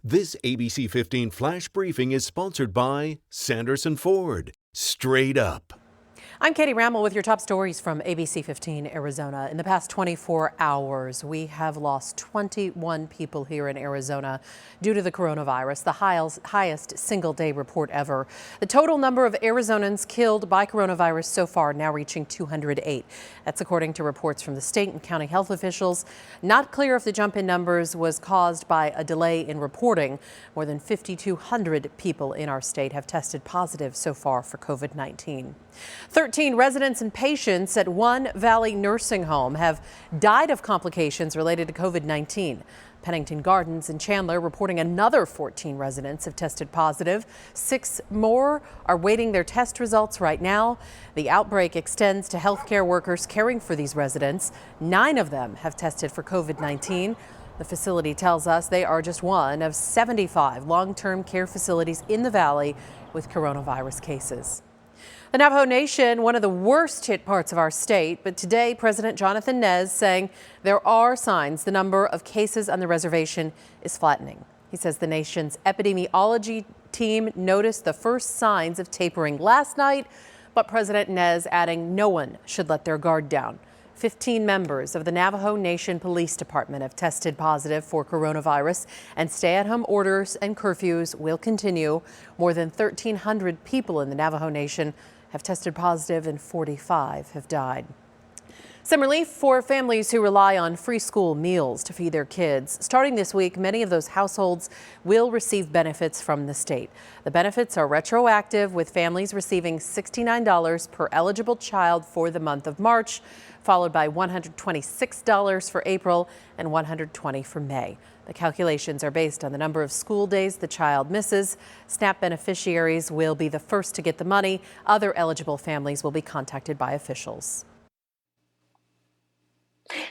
This ABC 15 Flash Briefing is sponsored by Sanderson Ford. Straight up. I'm Katie Rammel with your top stories from ABC15 Arizona. In the past 24 hours, we have lost 21 people here in Arizona due to the coronavirus, the highest single-day report ever. The total number of Arizonans killed by coronavirus so far now reaching 208. That's according to reports from the state and county health officials. Not clear if the jump in numbers was caused by a delay in reporting. More than 5,200 people in our state have tested positive so far for COVID-19. 13 residents and patients at one Valley nursing home have died of complications related to COVID-19. Pennington Gardens in Chandler reporting another 14 residents have tested positive. 6 more are waiting their test results right now. The outbreak extends to healthcare workers caring for these residents. 9 of them have tested for COVID-19. The facility tells us they are just one of 75 long-term care facilities in the valley with coronavirus cases. The Navajo Nation, one of the worst hit parts of our state, but today President Jonathan Nez saying there are signs the number of cases on the reservation is flattening. He says the nation's epidemiology team noticed the first signs of tapering last night, but President Nez adding no one should let their guard down. 15 members of the Navajo Nation Police Department have tested positive for coronavirus, and stay-at-home orders and curfews will continue. More than 1,300 people in the Navajo Nation have tested positive and 45 have died. Some relief for families who rely on free school meals to feed their kids. Starting this week, many of those households will receive benefits from the state. The benefits are retroactive, with families receiving $69 per eligible child for the month of March, followed by $126 for April and $120 for May. The calculations are based on the number of school days the child misses. SNAP beneficiaries will be the first to get the money. Other eligible families will be contacted by officials.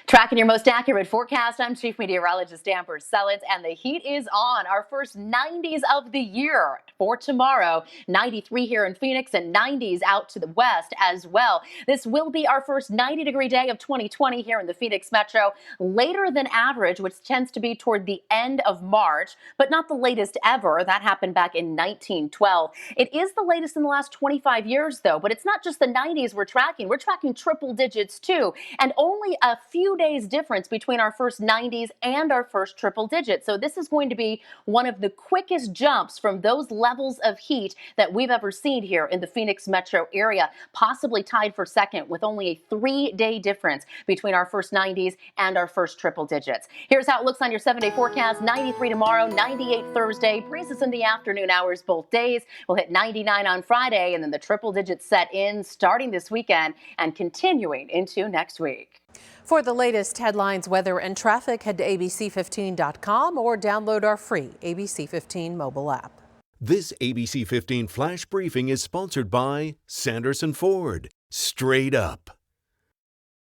Tracking your most accurate forecast, I'm Chief Meteorologist Amber Sellens, and the heat is on. Our first 90s of the year for tomorrow. 93 here in Phoenix and 90s out to the west as well. This will be our first 90-degree day of 2020 here in the Phoenix metro. Later than average, which tends to be toward the end of March, but not the latest ever. That happened back in 1912. It is the latest in the last 25 years, though, but it's not just the 90s we're tracking. We're tracking triple digits, too, and only a few days difference between our first 90s and our first triple digits. So this is going to be one of the quickest jumps from those levels of heat that we've ever seen here in the Phoenix metro area, possibly tied for second with only a 3-day difference between our first 90s and our first triple digits. Here's how it looks on your 7-day forecast. 93 tomorrow, 98 Thursday, breezes in the afternoon hours both days. We'll hit 99 on Friday, and then the triple digits set in starting this weekend and continuing into next week. For the latest headlines, weather, and traffic, head to abc15.com or download our free ABC 15 mobile app. This ABC 15 Flash Briefing is sponsored by Sanderson Ford. Straight up.